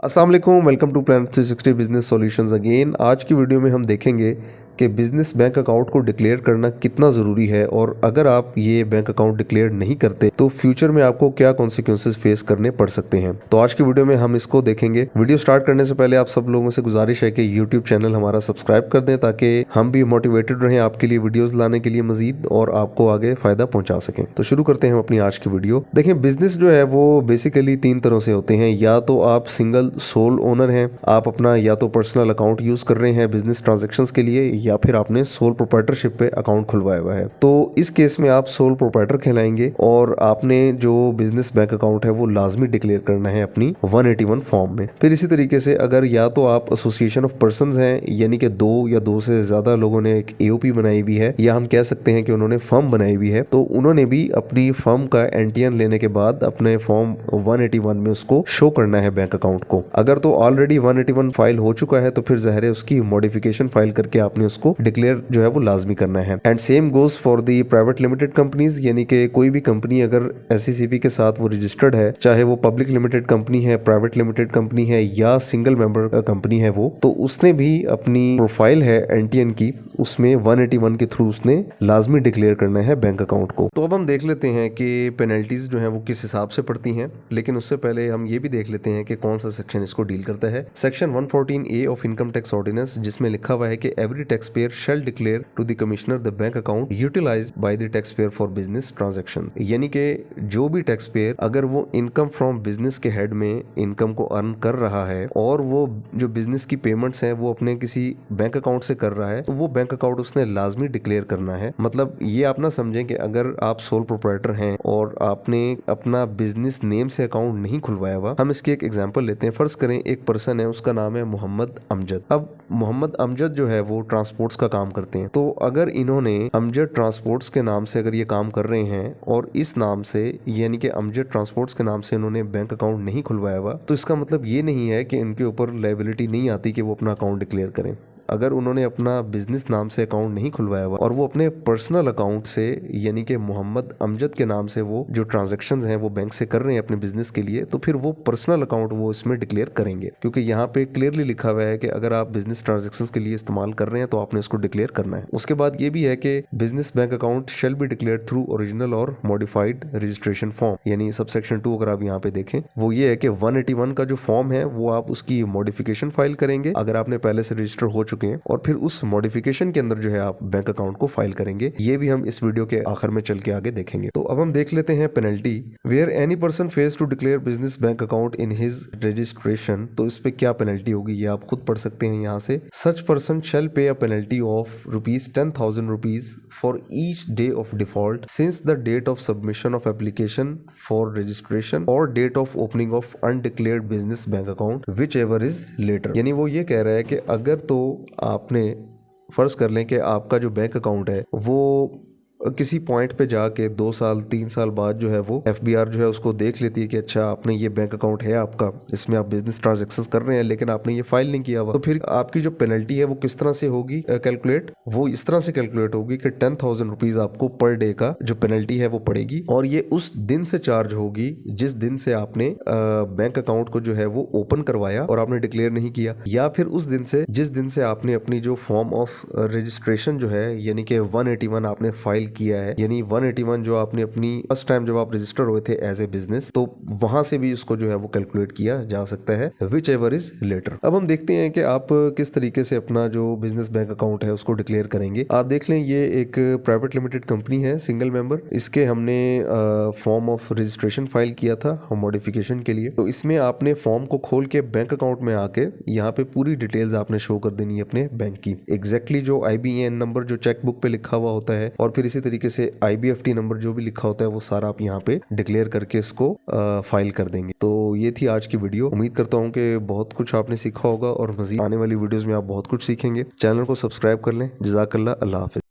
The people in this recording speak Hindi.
अस्सलाम वालेकुम, welcome to Planet 360 business solutions again. आज की वीडियो में हम देखेंगे कि बिजनेस बैंक अकाउंट को डिक्लेयर करना कितना ज़रूरी है और अगर आप ये बैंक अकाउंट डिक्लेयर नहीं करते तो फ्यूचर में आपको क्या कॉन्सिक्वेंसेस फेस करने पड़ सकते हैं। तो आज की वीडियो में हम इसको देखेंगे। वीडियो स्टार्ट करने से पहले आप सब लोगों से गुजारिश है कि यूट्यूब चैनल हमारा सब्सक्राइब कर दें ताकि हम भी मोटिवेटेड रहें आपके लिए वीडियोज लाने के लिए मजीद और आपको आगे फायदा पहुंचा सकें। तो शुरू करते हैं हम अपनी आज की वीडियो। देखें, बिजनेस जो है वो बेसिकली तीन तरह से होते हैं। या तो आप सिंगल सोल ओनर हैं, आप अपना या तो पर्सनल अकाउंट यूज कर रहे हैं बिजनेस ट्रांजेक्शन्स के लिए, या फिर आपने सोल प्रोप्राइटरशिप पे अकाउंट खुलवाया हुआ है। तो इस केस में आप सोल प्रोप्राइटर कहलाएंगे और आपने जो बिजनेस बैंक अकाउंट है वो लाजमी डिक्लेयर करना है अपनी 181 फॉर्म में। फिर इसी तरीके से अगर या तो आप एसोसिएशन ऑफ पर्संस हैं, यानी कि दो या दो से ज्यादा लोगों ने एक एओपी बनाई हुई है, या हम कह सकते हैं कि उन्होंने फर्म बनाई हुई है, तो उन्होंने भी अपनी फर्म का एनटीएन लेने के बाद अपने फॉर्म 181 में उसको शो करना है बैंक अकाउंट को। अगर तो ऑलरेडी 181 फाइल हो चुका है तो फिर ज़ाहिर है उसकी मॉडिफिकेशन फाइल करके आपने उसको डिक्लेयर जो है वो लाजमी करना है। And same goes for the private limited companies, यानी कि कोई भी कंपनी अगर एससीसीपी के साथ वो रजिस्टर्ड है, चाहे वो पब्लिक लिमिटेड कंपनी है, प्राइवेट लिमिटेड कंपनी है या सिंगल मेंबर कंपनी है, वो तो उसने भी अपनी प्रोफाइल है एनटीएन की, उसमें 181 के थ्रू उसने लाजमी डिक्लेयर करना है बैंक अकाउंट को। तो अब हम देख लेते हैं कि पेनल्टीज जो है वो किस हिसाब से पड़ती हैं, लेकिन उससे पहले हम ये भी देख लेते हैं कि कौन सा सेक्शन इसको डील करता है। Section 114A of income tax ordinance, जिसमें लिखा हुआ है कि every tax payer shall declare to the commissioner the bank account utilised by the tax payer for business transaction. यानी कि जो भी टैक्स पेयर अगर वो इनकम फ्रॉम बिजनेस के हेड में इनकम को अर्न कर रहा है और वो जो बिजनेस की पेमेंट्स हैं वो अपने किसी बैंक अकाउंट से कर रहा है, तो वो बैंक अकाउंट उसने लाजमी डिक्लेयर करना है। मतलब ये आप ना समझें कि अगर आप सोल प्रोप्राइटर हैं और आपने अपना बिजनेस नेम से अकाउंट नहीं खुलवाया हुआ, हम इसकी एक एग्जांपल लेते हैं। फर्ज करें एक पर्सन है, उसका नाम है मोहम्मद अमजद। अब मोहम्मद अमजद जो है वो ट्रांसपोर्ट्स का काम करते हैं। तो अगर इन्होंने अमजद ट्रांसपोर्ट्स के नाम से अगर ये काम कर रहे हैं और इस नाम से यानी कि अमजद ट्रांसपोर्ट्स के नाम से इन्होंने बैंक अकाउंट नहीं खुलवाया हुआ, तो इसका मतलब ये नहीं है कि इनके ऊपर लायबिलिटी नहीं आती कि वो अपना अकाउंट डिक्लेयर करें। अगर उन्होंने अपना बिजनेस नाम से अकाउंट नहीं खुलवाया हुआ और वो अपने पर्सनल अकाउंट से यानी कि मोहम्मद अमजद के नाम से वो जो ट्रांजैक्शंस हैं वो बैंक से कर रहे हैं अपने बिजनेस के लिए, तो फिर वो पर्सनल अकाउंट वो इसमें डिक्लेयर करेंगे, क्योंकि यहाँ पे क्लियरली लिखा हुआ है कि अगर आप बिजनेस ट्रांजैक्शंस के लिए इस्तेमाल कर रहे हैं तो आपने इसको डिक्लेयर करना है। उसके बाद ये भी है कि business bank account shall be declare through original और मॉडिफाइड रजिस्ट्रेशन फॉर्म, यानी सबसेक्शन 2 अगर आप यहाँ पे देखें वो ये है कि 181 का जो फॉर्म है वो आप उसकी मॉडिफिकेशन फाइल करेंगे अगर आपने पहले से रजिस्टर हो चुके हैं, और फिर उस मॉडिफिकेशन के अंदर जो है आप बैंक अकाउंट को फाइल करेंगे। ये भी हम इस वीडियो के आखिर में चल के आगे देखेंगे। तो अब हम देख लेते हैं penalty. Where any person fails to declare business bank account in his registration, तो इस पे क्या पेनल्टी होगी ये आप खुद पढ़ सकते हैं यहाँ से। सच person shall pay a penalty of ₹10,000 for each day of default since the date of submission of application for registration और date of opening of undeclared business bank account whichever is later. यानी वो ये कह रहा है कि अगर तो आपने फर्ज कर लें कि आपका जो बैंक अकाउंट है वो किसी पॉइंट पे जाके 2 साल 3 साल बाद जो है वो एफबीआर जो है उसको देख लेती है कि अच्छा आपने ये बैंक अकाउंट है आपका, इसमें आप बिजनेस ट्रांजैक्शंस कर रहे हैं लेकिन आपने ये फाइल नहीं किया हुआ, तो फिर आपकी जो पेनल्टी है वो किस तरह से होगी कैलकुलेट, वो इस तरह से कैलकुलेट होगी कि ₹10,000 आपको पर डे का जो पेनल्टी है वो पड़ेगी, और ये उस दिन से चार्ज होगी जिस दिन से आपने बैंक अकाउंट को जो है वो ओपन करवाया और आपने डिक्लेयर नहीं किया, या फिर उस दिन से जिस दिन से आपने अपनी जो फॉर्म ऑफ रजिस्ट्रेशन जो है यानी कि 181 आपने फाइल किया है, यानी 181 जो आपने अपनी फर्स्ट टाइम जब आप रजिस्टर हुए थे एज ए बिजनेस, तो वहां से भी उसको जो है वो कैलकुलेट किया जा सकता है विच एवर इज लेटर। अब हम देखते हैं कि आप किस तरीके से अपना जो बिजनेस बैंक अकाउंट है उसको डिक्लेयर करेंगे। आप देख लें ये एक प्राइवेट लिमिटेड कंपनी है सिंगल मेंबर, इसके हमने फॉर्म ऑफ रजिस्ट्रेशन फाइल किया था मॉडिफिकेशन के लिए। तो इसमें आपने फॉर्म को खोल के बैंक अकाउंट में आके यहाँ पे पूरी डिटेल्स आपने शो कर देनी है अपने बैंक की, एग्जैक्टली जो IBAN नंबर जो चेकबुक पे लिखा हुआ होता है, और फिर इसी तरीके से IBFT नंबर जो भी लिखा होता है वो सारा आप यहाँ पे डिक्लेयर करके इसको फाइल कर देंगे। तो ये थी आज की वीडियो। उम्मीद करता हूँ कि बहुत कुछ आपने सीखा होगा और मजीद आने वाली वीडियोस में आप बहुत कुछ सीखेंगे। चैनल को सब्सक्राइब कर लें। जज़ाकल्लाह, अल्लाह हाफिज़।